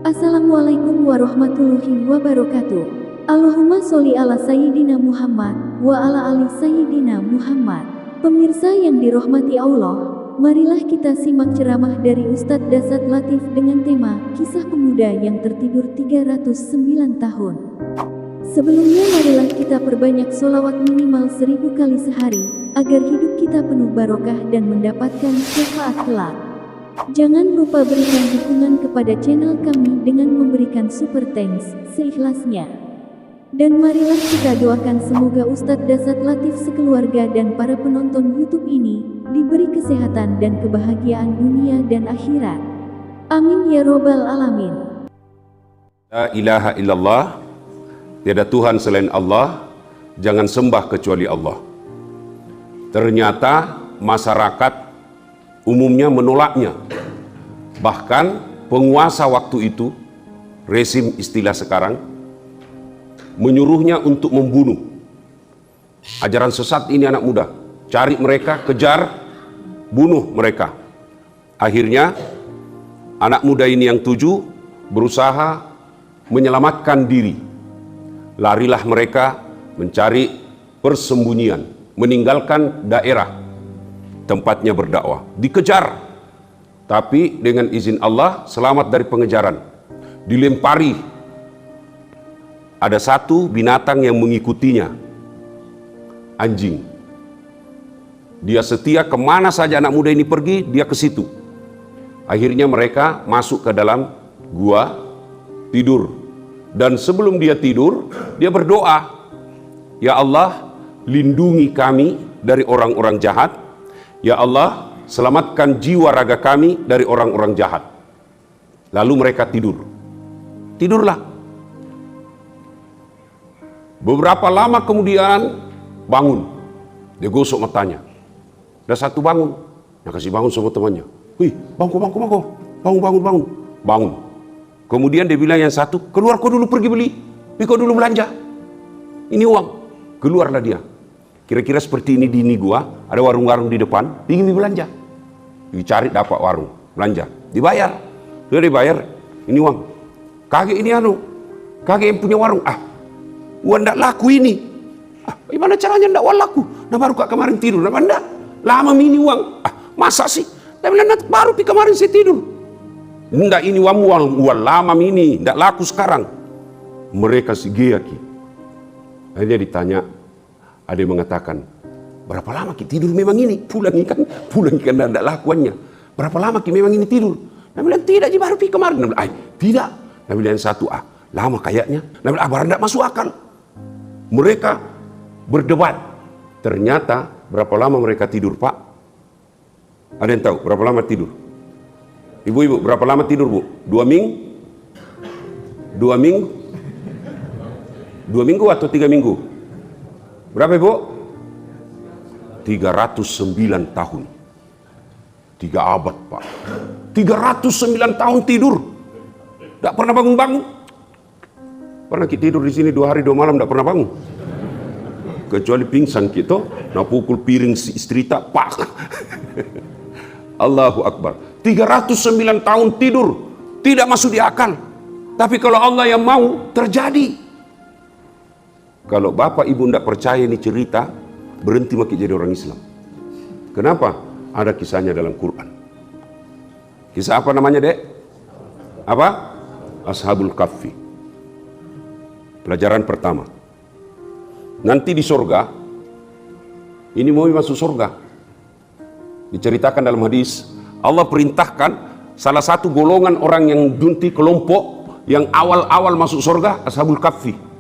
Assalamualaikum warahmatullahi wabarakatuh. Allahumma sholli ala Sayyidina Muhammad wa ala ali Sayyidina Muhammad. Pemirsa yang dirahmati Allah, marilah kita simak ceramah dari Ustadz Dasat Latif dengan tema Kisah Pemuda yang Tertidur 309 Tahun. Sebelumnya marilah kita perbanyak sholawat minimal 1000 kali sehari, agar hidup kita penuh barokah dan mendapatkan syafaat kelak. Jangan lupa berikan dukungan kepada channel kami dengan memberikan super thanks seikhlasnya. Dan marilah kita doakan semoga Ustadz Dasat Latif sekeluarga dan para penonton YouTube ini diberi kesehatan dan kebahagiaan dunia dan akhirat. Amin ya robbal alamin. La ilaha illallah, tiada Tuhan selain Allah, jangan sembah kecuali Allah. Ternyata masyarakat umumnya menolaknya. Bahkan penguasa waktu itu, rezim istilah sekarang, menyuruhnya untuk membunuh. Ajaran sesat ini anak muda, cari mereka, kejar, bunuh mereka. Akhirnya anak muda ini yang 7 berusaha menyelamatkan diri. Larilah mereka mencari persembunyian, meninggalkan daerah tempatnya berdakwah, dikejar, tapi dengan izin Allah selamat dari pengejaran. Dilempari, ada satu binatang yang mengikutinya, anjing. Dia setia kemana saja anak muda ini pergi, dia ke situ. Akhirnya mereka masuk ke dalam gua, tidur. Dan sebelum dia tidur, dia berdoa, ya Allah, lindungi kami dari orang-orang jahat. Ya Allah, selamatkan jiwa raga kami dari orang-orang jahat. Lalu mereka tidur. Tidurlah. Beberapa lama kemudian bangun. Dia gosok matanya. Ada satu bangun. Dia kasih bangun sama temannya. Wih, bangun. Bangun. Kemudian dia bilang yang satu, keluar kau dulu pergi beli. Kau dulu belanja. Ini uang. Keluarlah dia. Kira-kira seperti ini di gua, ada warung-warung di depan, ingin belanja. Dicari dapat warung, belanja. Dibayar. Sudah dibayar, ini uang. Kakek ini kakek yang punya warung. Uang tidak laku ini. Gimana caranya tidak uang laku? Nah baru kak kemarin tidur. Nah enggak, lama ini uang. Masa sih? Nah bilang baru kemarin saya tidur. Enggak, ini uang lama ini, tidak laku sekarang. Mereka si geaki. Akhirnya ditanya, ada yang mengatakan, berapa lama kita tidur memang ini? Pulang ikan tidak lakuannya. Berapa lama kita memang ini tidur? Nah bilang tidak, baru pergi kemarin. Nah bilang, tidak. Nah bilang yang satu, lama kayaknya. Nah bilang, barang tidak masuk akal. Mereka berdebat. Ternyata berapa lama mereka tidur, Pak? Ada yang tahu berapa lama tidur? Ibu-ibu, berapa lama tidur, Bu? 2 minggu? 2 minggu? 2 minggu atau 3 minggu? Berapa, Ibu? 309 tahun. 3 abad, Pak. 309 tahun tidur. Tidak pernah bangun-bangun. Pernah kita tidur di sini 2 hari 2 malam tidak pernah bangun. Kecuali pingsan kita, nak pukul piring si istri tak, pak. Allahu Akbar. 309 tahun tidur. Tidak masuk di akal. Tapi kalau Allah yang mau, terjadi. Kalau bapak ibu tidak percaya ini cerita, berhenti makin jadi orang Islam. Kenapa? Ada kisahnya dalam Quran. Kisah apa namanya, Dek? Apa? Ashabul Kahfi. Pelajaran pertama. Nanti di surga, ini mau masuk surga. Diceritakan dalam hadis, Allah perintahkan salah satu golongan orang yang junti kelompok yang awal-awal masuk surga, Ashabul Kahfi.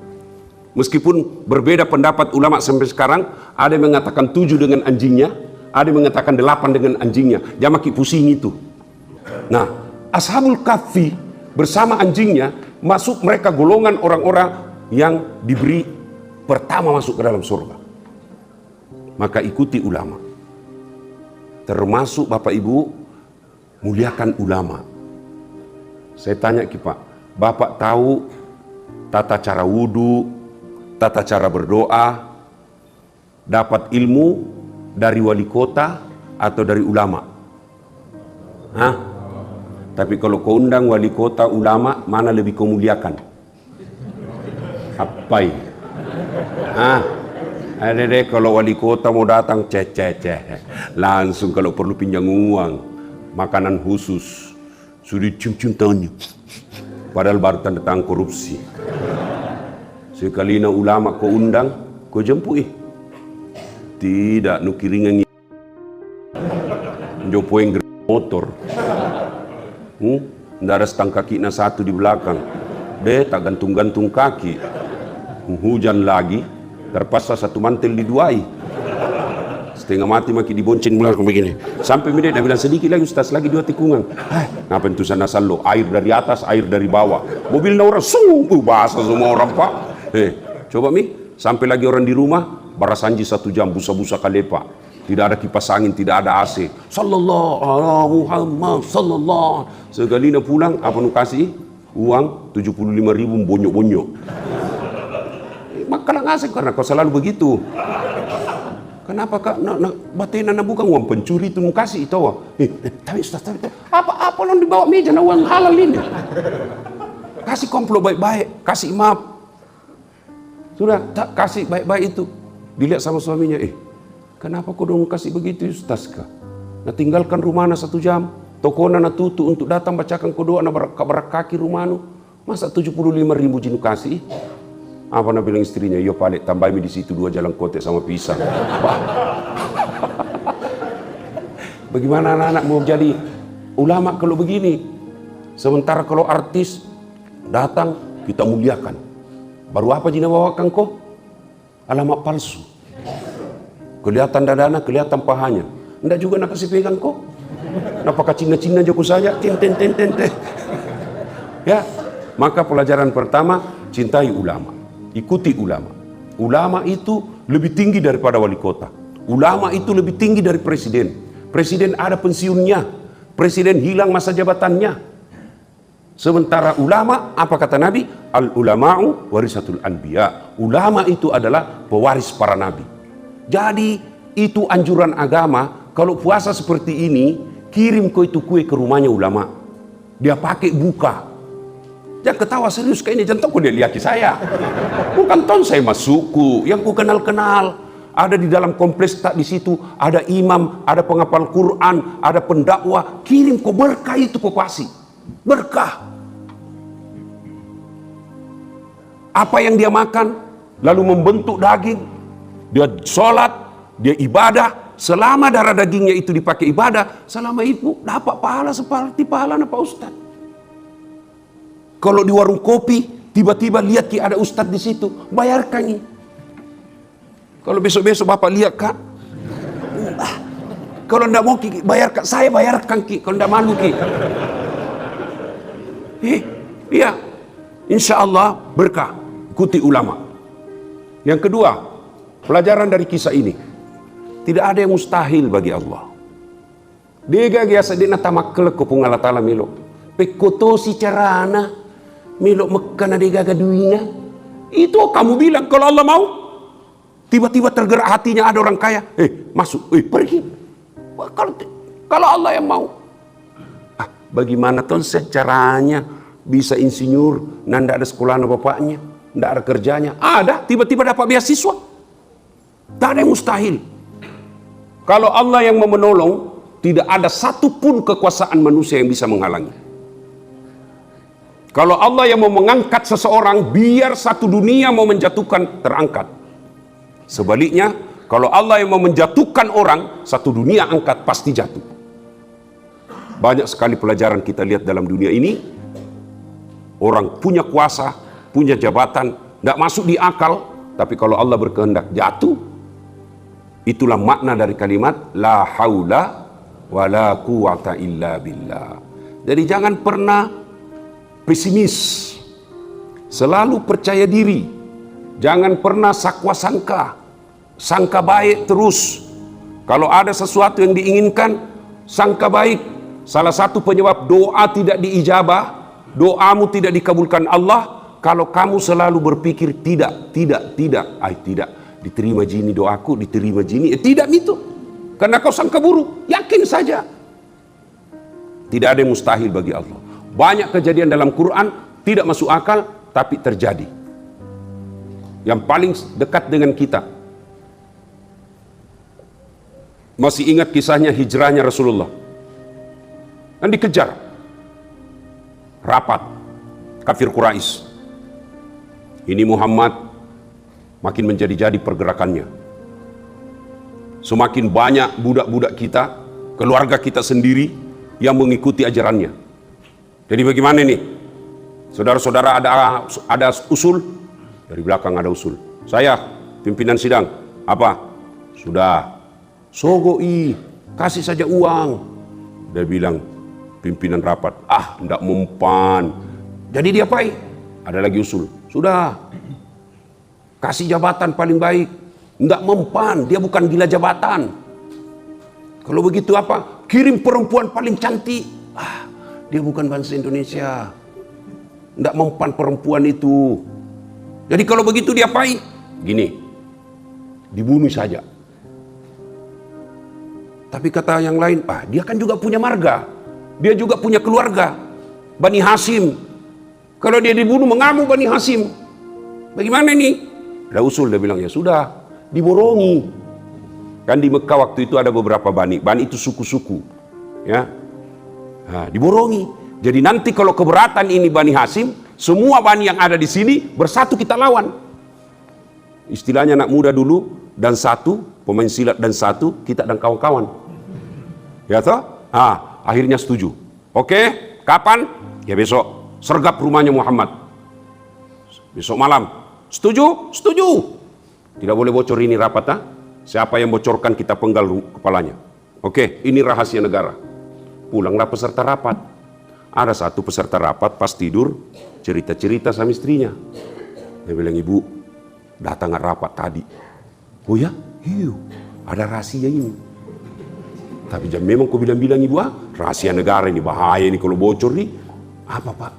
Meskipun berbeda pendapat ulama sampai sekarang, ada yang mengatakan 7 dengan anjingnya, ada yang mengatakan 8 dengan anjingnya. Jangan makin pusing itu. Nah, Ashabul Kahfi bersama anjingnya, masuk mereka golongan orang-orang yang diberi pertama masuk ke dalam surga. Maka ikuti ulama. Termasuk Bapak Ibu, muliakan ulama. Saya tanya ke Pak, Bapak tahu tata cara wudhu, tata cara berdoa, dapat ilmu dari wali kota atau dari ulama? Tapi kalau kau undang wali kota, ulama, mana lebih kau muliakan? Apa ini? Ada deh kalau wali kota mau datang, langsung kalau perlu pinjam uang, makanan khusus, sudah cium-cium tangannya. Padahal baru tanda tangan korupsi. Sekali na ulama kau undang, kau jemput tidak nukiringan jopoeng motor. Nggak ada setang kaki na satu di belakang. Tak gantung-gantung kaki. Hujan lagi, terpaksa satu mantel diduai. Setengah mati maki dibonceng belakang begini. Sampai dia bilang sedikit lagi Ustaz, lagi 2 tikungan. Ngapain itu sana salo? Air dari atas, air dari bawah. Mobil orang sungguh basah semua orang pak. Coba sampai lagi orang di rumah, barasanji 1 jam busa-busa kalepa. Tidak ada kipas angin, tidak ada AC. Sallallahu alaihi Muhammad sallallahu. Sekali nak pulang, apa nu kasih? Uang 75.000 bonyok-bonyok. Maka ngasih karena kau selalu begitu. Kenapa kak? Batin anak bukan uang pencuri itu nu kasih itu. Tapi Ustaz, apa lo dibawa meja na uang halal ini? Kasih komplo baik-baik, kasih maaf. Sudah, tak kasih baik-baik itu. Dilihat sama suaminya, kenapa kau dong kasih begitu Ustaz kah? Nah tinggalkan rumah 1 jam, toko na tutup untuk datang bacakan kau doa na berakaki rumah nu. Masa 75.000 jinu kasih? Apa nak bilang istrinya? Yo paling tambah di situ 2 jalan kotek sama pisang. Bagaimana anak-anak mau jadi ulama kalau begini? Sementara kalau artis datang kita muliakan. Baru apa jina bawakan kau? Alamat palsu. Kelihatan dadana, kelihatan pahanya. Ndak juga nak kasih pegang kok. Napakah Cina-Cina joko saja. Ten. Ya, maka pelajaran pertama, cintai ulama. Ikuti ulama. Ulama itu lebih tinggi daripada wali kota. Ulama itu lebih tinggi dari presiden. Presiden ada pensiunnya. Presiden hilang masa jabatannya. Sementara ulama, apa kata Nabi? Al-ulama'u warisatul anbiya. Ulama itu adalah pewaris para nabi. Jadi itu anjuran agama. Kalau puasa seperti ini, kirim kau itu kue ke rumahnya ulama. Dia pakai buka. Jangan ketawa serius kayak ini, jangan tahu dia lihat saya. Bukan ton saya masukku, yang ku kenal-kenal. Ada di dalam kompleks tak di situ, ada imam, ada penghafal Quran, ada pendakwah. Kirim kau berkah itu kau kasih. Berkah. Apa yang dia makan, lalu membentuk daging. Dia sholat, dia ibadah. Selama darah dagingnya itu dipakai ibadah, selama itu dapat pahala seperti pahala Pak Ustaz. Kalau di warung kopi, tiba-tiba lihat ki ada Ustaz di situ, bayarkan ini. Kalau besok-besok Bapak lihat kak, kalau ndak mau ki bayarkan, saya bayarkan ki. Kalau ndak malu ki, iya, insya Allah berkah. Ikuti ulama. Yang kedua, pelajaran dari kisah ini, tidak ada yang mustahil bagi Allah. Dia biasa dia natamakkel ko pung Allah Taala milo. Pekoto si carana milo mekkana dia gaduinga. Itu kamu bilang kalau Allah mau. Tiba-tiba tergerak hatinya ada orang kaya, masuk, pergi. Kalau Allah yang mau. Bagaimana tuh caranya bisa insinyur, nanda ada sekolah bapaknya, ndak ada kerjanya. Ada, tiba-tiba dapat beasiswa. Tak ada yang mustahil. Kalau Allah yang mau menolong, tidak ada satupun kekuasaan manusia yang bisa menghalangi. Kalau Allah yang mau mengangkat seseorang, biar satu dunia mau menjatuhkan, terangkat. Sebaliknya, kalau Allah yang mau menjatuhkan orang, satu dunia angkat, pasti jatuh. Banyak sekali pelajaran kita lihat dalam dunia ini. Orang punya kuasa, punya jabatan, tidak masuk di akal, tapi kalau Allah berkehendak jatuh. Itulah makna dari kalimat la haula wala quwata illa billah. Jadi jangan pernah pesimis, selalu percaya diri. Jangan pernah sakwa sangka, sangka baik terus. Kalau ada sesuatu yang diinginkan, sangka baik. Salah satu penyebab doa tidak diijabah, doamu tidak dikabulkan Allah, kalau kamu selalu berpikir tidak, diterima jini doaku, diterima jini, tidak itu. Karena kau sangka buruk, yakin saja. Tidak ada yang mustahil bagi Allah. Banyak kejadian dalam Quran tidak masuk akal, tapi terjadi. Yang paling dekat dengan kita, masih ingat kisahnya hijrahnya Rasulullah, dan dikejar rapat kafir Quraisy. Ini Muhammad makin menjadi-jadi pergerakannya. Semakin banyak budak-budak kita, keluarga kita sendiri yang mengikuti ajarannya. Jadi bagaimana ini? Saudara-saudara, ada usul? Dari belakang ada usul. Saya pimpinan sidang. Apa? Sudah. Sogoi, kasih saja uang. Dia bilang, pimpinan rapat, tidak mempan. Jadi dia apa? Ada lagi usul. Sudah. Kasih jabatan paling baik. Tidak mempan, dia bukan gila jabatan. Kalau begitu apa? Kirim perempuan paling cantik. Dia bukan bangsa Indonesia. Tidak mempan perempuan itu. Jadi kalau begitu dia apa? Gini, dibunuh saja. Tapi kata yang lain, dia kan juga punya marga. Dia juga punya keluarga. Bani Hashim. Kalau dia dibunuh, mengamuk Bani Hashim. Bagaimana ini? Ada usul, dia bilang, ya sudah. Diborongi. Kan di Mekah waktu itu ada beberapa bani. Bani itu suku-suku. Ya. Diborongi. Jadi nanti kalau keberatan ini Bani Hashim, semua bani yang ada di sini bersatu kita lawan. Istilahnya anak muda dulu dan satu, pemain silat dan satu, kita dan kawan-kawan. Ya toh? Akhirnya setuju. Oke, kapan? Ya besok. Sergap rumahnya Muhammad. Besok malam. Setuju? Setuju. Tidak boleh bocor ini rapat, Siapa yang bocorkan kita penggal kepalanya. Oke, ini rahasia negara. Pulanglah peserta rapat. Ada satu peserta rapat pas tidur cerita-cerita sama istrinya. Dia bilang, ibu, datang rapat tadi. Oh ya? Iya, ada rahasia ini. Tapi memang kau bilang-bilang ibu, rahasia negara ini bahaya ini kalau bocor nih. Apa pak?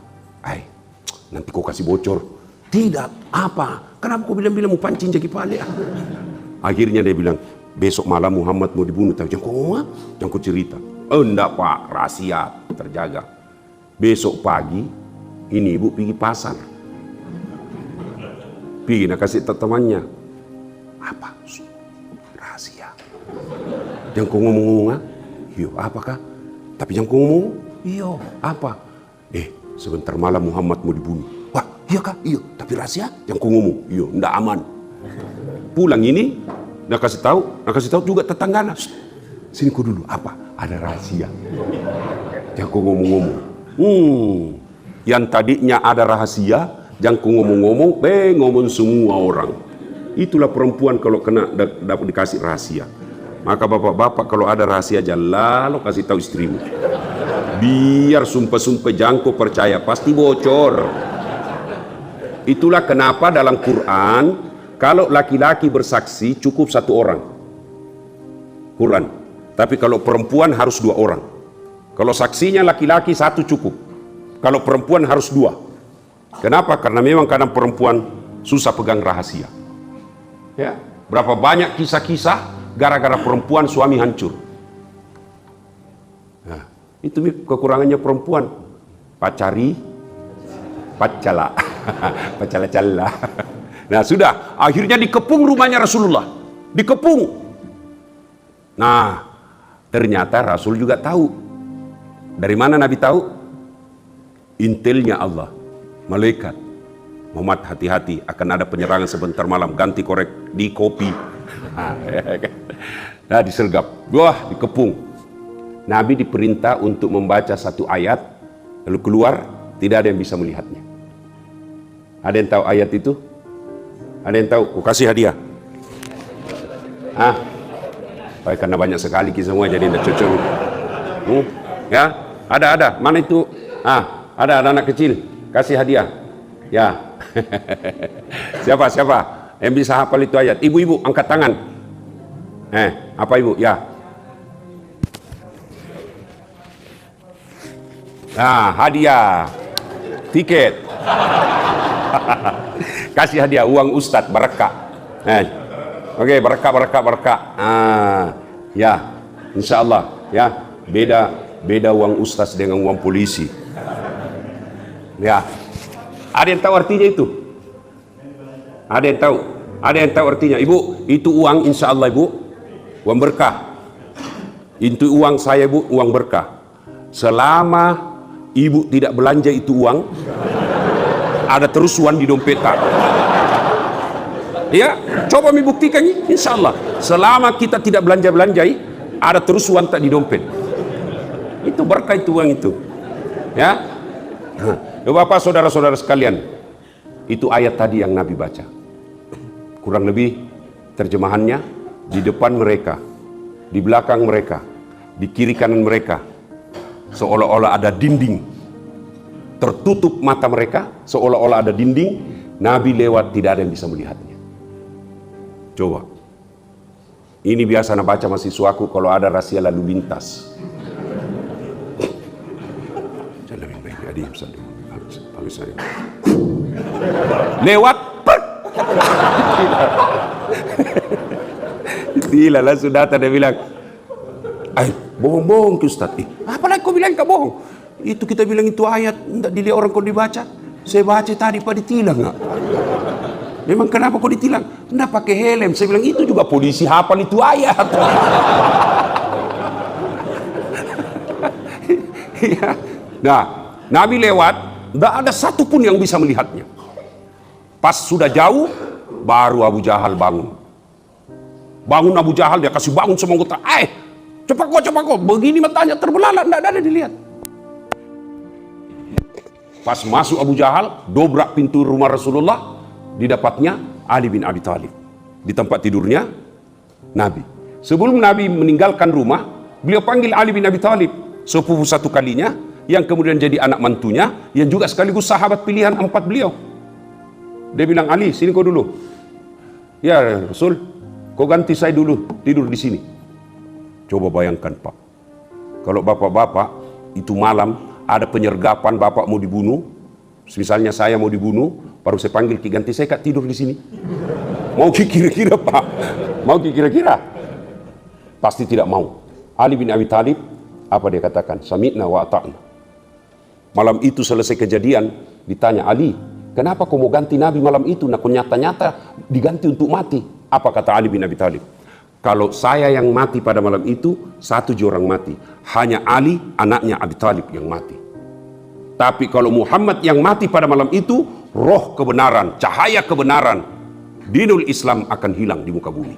Nanti kau kasih bocor. Tidak, apa? Kenapa kau bilang-bilang mau pancing jaki pale? Akhirnya dia bilang, besok malam Muhammad mau dibunuh. Tapi jangan kau ngomong, jangan kau cerita. Enggak pak, rahasia terjaga. Besok pagi, ini ibu pergi pasar. Pergi nak kasih temannya. Apa? Rahasia. Jangan kau ngomong-ngomong, Iyo, apakah? Tapi jangan kau ngomong, iyo, apa? Sebentar malam Muhammad mau dibunuh. Wah, iya kak? Iya. Tapi rahasia, jangan kau ngomong. Iyo, ndak aman. Pulang ini, nak kasih tahu juga tetanggana. Sini kau dulu. Apa? Ada rahasia. Jangan kau ngomong-ngomong. Yang tadinya ada rahasia, jangan kau ngomong-ngomong, ngomong semua orang. Itulah perempuan kalau kena dapat dikasih rahasia. Maka bapak-bapak kalau ada rahasia jangan lalu kasih tahu istrimu. Biar sumpah-sumpah jangko percaya pasti bocor. Itulah kenapa dalam Quran kalau laki-laki bersaksi cukup 1 orang. Quran. Tapi kalau perempuan harus 2 orang. Kalau saksinya laki-laki 1 cukup. Kalau perempuan harus 2. Kenapa? Karena memang kadang perempuan susah pegang rahasia. Ya, berapa banyak kisah-kisah gara-gara perempuan suami hancur. Nah, itu kekurangannya perempuan. Pacari, pacala, pacala-cala. Nah sudah, akhirnya dikepung rumahnya Rasulullah. Dikepung. Nah, ternyata Rasul juga tahu. Dari mana Nabi tahu? Intelnya Allah, malaikat. Muhammad hati-hati, akan ada penyerangan sebentar malam, ganti korek di kopi. Nah disergap, wah dikepung. Nabi diperintah untuk membaca 1 ayat, lalu keluar, tidak ada yang bisa melihatnya. Ada yang tahu ayat itu? Ada yang tahu? Aku kasih hadiah. Baik, karena banyak sekali kita semua jadi tidak cocok. Ya, ada. Mana itu? Ada anak kecil. Kasih hadiah. Ya. Siapa yang bisa hafal itu ayat? Ibu-ibu angkat tangan. Apa ibu? Ya. Nah, hadiah. Tiket. Kasih hadiah uang ustadz berkah. Oke, berkah. Ya, insya Allah ya. Beda Beda uang ustaz dengan uang polisi. Ya, ada yang tahu artinya itu? Ada yang tahu? Ada yang tahu artinya? Ibu, itu uang insya Allah ibu, uang berkah. Itu uang saya ibu, uang berkah. Selama ibu tidak belanja itu uang, ada terus uang di dompet tak? Ya, coba membuktikan ini, insya Allah. Selama kita tidak belanja-belanjai, ada terus uang tak di dompet. Itu berkah itu uang itu. Ya, Bapak saudara-saudara sekalian, itu ayat tadi yang Nabi baca. Kurang lebih terjemahannya, di depan mereka, di belakang mereka, di kiri kanan mereka, seolah-olah ada dinding. Tertutup mata mereka, seolah-olah ada dinding. Nabi lewat, tidak ada yang bisa melihatnya. Coba. Ini biasa nak baca mahasiswaku kalau ada rahasia lalu lintas. Jangan lebih baik, diam saja. Habis saya. Lewat. Tidak, langsung datang dia bilang, bohong-bohong ke Ustaz. Apalagi kau bilang kau bohong? Itu kita bilang itu ayat, tidak dilihat orang kau dibaca. Saya baca tadi Pak ditilang nggak? Memang kenapa kau ditilang? Tidak pakai helm. Saya bilang itu juga polisi hafal itu ayat. Nah, Nabi lewat, tidak ada satupun yang bisa melihatnya. Pas sudah jauh, baru Abu Jahal bangun. Bangun Abu Jahal, dia kasih bangun semua anggota. Cepat kau. Begini matanya terbelalak, tidak ada dilihat. Pas masuk Abu Jahal, dobrak pintu rumah Rasulullah, didapatnya Ali bin Abi Thalib. Di tempat tidurnya Nabi. Sebelum Nabi meninggalkan rumah, beliau panggil Ali bin Abi Thalib, sepupu satu kalinya, yang kemudian jadi anak mantunya, yang juga sekaligus sahabat pilihan 4 beliau. Dia bilang, Ali, sini kau dulu. Ya Rasul, kau ganti saya dulu tidur di sini. Coba bayangkan Pak, kalau bapak-bapak itu malam ada penyergapan, bapak mau dibunuh, misalnya saya mau dibunuh, baru saya panggil Ki, ganti saya Kak tidur di sini. Mau Ki kira-kira Pak? Mau Ki kira-kira? Pasti tidak mau. Ali bin Abi Thalib, apa dia katakan? Sami'na wa ata'na. Malam itu selesai kejadian, ditanya, Ali, kenapa kau mau ganti Nabi malam itu? Nah, kau nyata-nyata diganti untuk mati. Apa kata Ali bin Abi Thalib? Kalau saya yang mati pada malam itu, 1 orang mati. Hanya Ali, anaknya Abi Thalib yang mati. Tapi kalau Muhammad yang mati pada malam itu, roh kebenaran, cahaya kebenaran, dinul Islam akan hilang di muka bumi.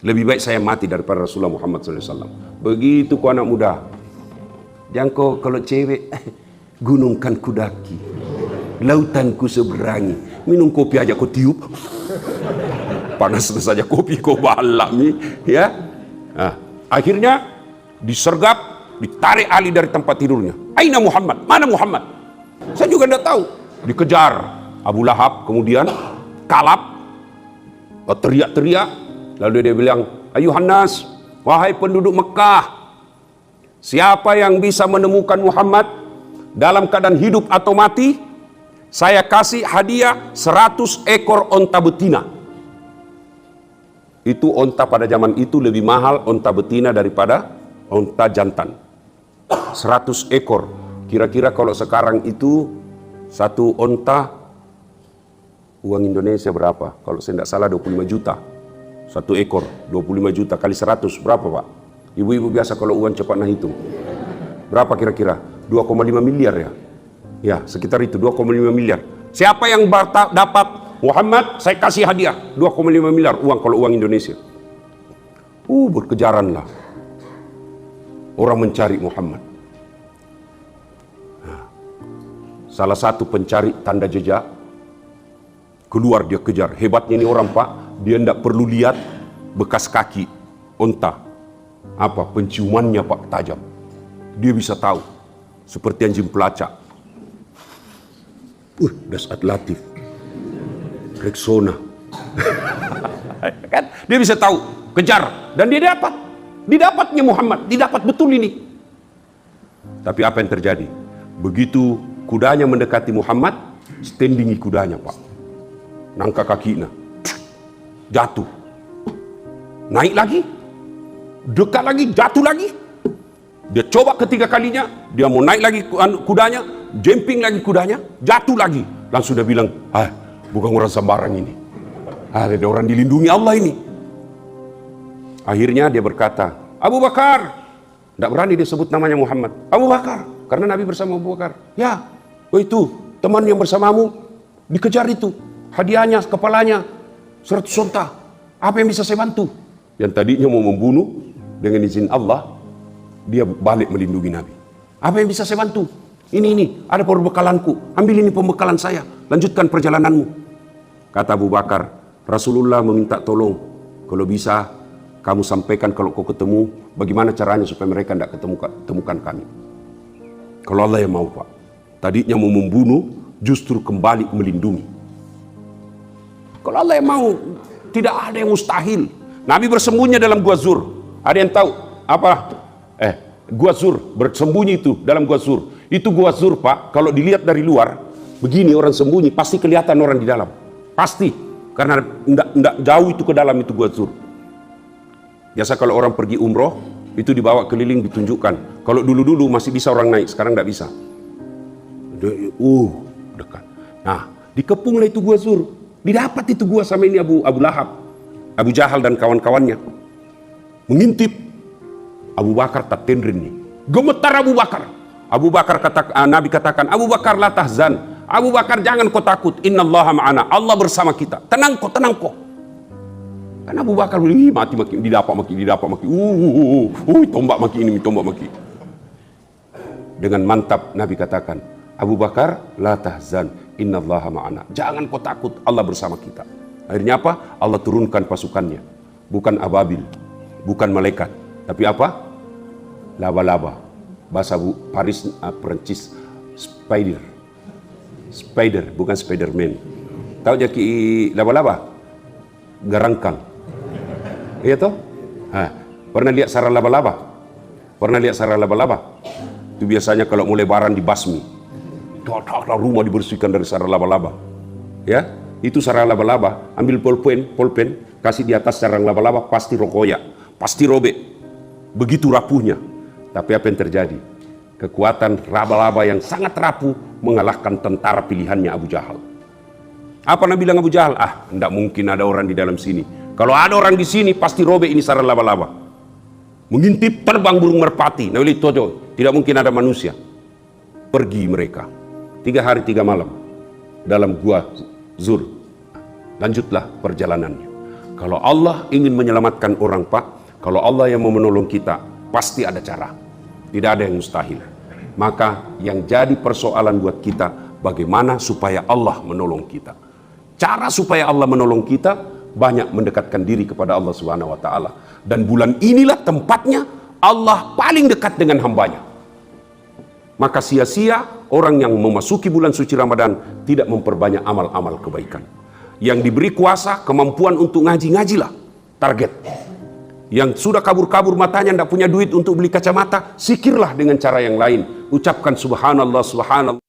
Lebih baik saya mati daripada Rasulullah Muhammad SAW. Begitu kau anak muda. Jangan kau kalau cewek, gunung kan kudaki, lautan ku seberangi, minum kopi aja kau tiup. Panas saja kopi kau balak nih, ya. Nah, akhirnya disergap, ditarik Ali dari tempat tidurnya. Aina Muhammad? Mana Muhammad? Saya juga tidak tahu. Dikejar Abu Lahab, kemudian kalap, teriak-teriak, lalu dia bilang, ayuhan nas, wahai penduduk Mekah, siapa yang bisa menemukan Muhammad dalam keadaan hidup atau mati, saya kasih hadiah 100 ekor onta betina. Itu onta pada zaman itu lebih mahal onta betina daripada onta jantan. 100 ekor. Kira-kira kalau sekarang itu satu onta uang Indonesia berapa? Kalau saya tidak salah 25 juta. Satu ekor 25 juta kali 100 berapa Pak? Ibu-ibu biasa kalau uang cepat nah hitung. Berapa kira-kira? 2,5 miliar ya? Ya sekitar itu 2,5 miliar. Siapa yang dapat Muhammad, saya kasih hadiah 2,5 miliar uang kalau uang Indonesia. Berkejaranlah orang mencari Muhammad. Nah, salah satu pencari tanda jejak keluar, dia kejar. Hebatnya ini orang Pak, dia tidak perlu lihat bekas kaki onta, apa penciumannya Pak tajam. Dia bisa tahu seperti anjing pelacak. Dasar Latif, Rexona. Kan dia bisa tahu, kejar, dan dia didapatnya Muhammad, didapat betul ini. Tapi apa yang terjadi? Begitu kudanya mendekati Muhammad, standingi kudanya Pak, nangka kakinya jatuh, naik lagi, dekat lagi, jatuh lagi. Dia coba ketiga kalinya, dia mau naik lagi kudanya, jumping lagi kudanya, jatuh lagi. Langsung dia bilang, bukan orang sembarang ini. Ada orang dilindungi Allah ini. Akhirnya dia berkata, Abu Bakar. Tidak berani dia sebut namanya Muhammad. Abu Bakar, karena Nabi bersama Abu Bakar. Ya, itu teman yang bersamamu dikejar itu. Hadiahnya, kepalanya 100 onta. Apa yang bisa saya bantu? Yang tadinya mau membunuh, dengan izin Allah, dia balik melindungi Nabi. Apa yang bisa saya bantu? Ini, ada perbekalanku. Ambil ini pembekalan saya. Lanjutkan perjalananmu. Kata Abu Bakar, Rasulullah meminta tolong. Kalau bisa, kamu sampaikan kalau kau ketemu, bagaimana caranya supaya mereka tidak temukan kami. Kalau Allah yang mau, Pak. Tadinya mau membunuh, justru kembali melindungi. Kalau Allah yang mau, tidak ada yang mustahil. Nabi bersembunyi dalam Gua Zur. Ada yang tahu apa? Gua Zur, bersembunyi itu dalam Gua Zur. Itu Gua Zur, Pak, kalau dilihat dari luar, begini orang sembunyi, pasti kelihatan orang di dalam. Pasti. Karena tidak jauh itu ke dalam itu Gua Zur. Biasa kalau orang pergi umroh, itu dibawa keliling ditunjukkan. Kalau dulu-dulu masih bisa orang naik, sekarang tidak bisa. Dekat. Nah, dikepunglah itu Gua Zur. Didapat itu gua sama ini Abu Lahab, Abu Jahal dan kawan-kawannya. Mengintip. Abu Bakar tak tendrin nih. Gemetar Abu Bakar. Nabi katakan, Abu Bakar la tahzan. Abu Bakar jangan kau takut. Innallaha ma'ana. Allah bersama kita. Tenang kau. Karena Abu Bakar mati didapat maki. Tombak maki. Dengan mantap Nabi katakan, Abu Bakar la tahzan. Innallaha ma'ana. Jangan kau takut, Allah bersama kita. Akhirnya apa? Allah turunkan pasukannya. Bukan ababil, bukan malaikat, tapi apa? Laba-laba. Bahasa Paris Perancis, spider, bukan Spiderman. Tahu jadi laba-laba? Garangkang. Iya toh? Pernah lihat sarang laba-laba? Itu biasanya kalau mulai lebaran dibasmi. Rumah dibersihkan dari sarang laba-laba. Ya, itu sarang laba-laba. Ambil pulpen, kasih di atas sarang laba-laba, pasti rokoyak, pasti robek. Begitu rapuhnya. Tapi apa yang terjadi? Kekuatan laba-laba yang sangat rapuh mengalahkan tentara pilihannya Abu Jahal. Apa Nabi bilang Abu Jahal? Tidak mungkin ada orang di dalam sini. Kalau ada orang di sini, pasti robek ini sarang laba-laba. Mengintip terbang burung merpati. Nabi bilang, tidak mungkin ada manusia. Pergi mereka. 3 hari 3 malam dalam Gua Zur. Lanjutlah perjalanannya. Kalau Allah ingin menyelamatkan orang, Pak, kalau Allah yang mau menolong kita, pasti ada cara. Tidak ada yang mustahil. Maka yang jadi persoalan buat kita, bagaimana supaya Allah menolong kita. Cara supaya Allah menolong kita, banyak mendekatkan diri kepada Allah Subhanahu wa Ta'ala. Dan bulan inilah tempatnya Allah paling dekat dengan hambanya. Maka sia-sia orang yang memasuki bulan suci Ramadan tidak memperbanyak amal-amal kebaikan. Yang diberi kuasa, kemampuan untuk ngaji-ngajilah target. Yang sudah kabur-kabur matanya, tidak punya duit untuk beli kacamata, sikirlah dengan cara yang lain. Ucapkan subhanallah, subhanallah.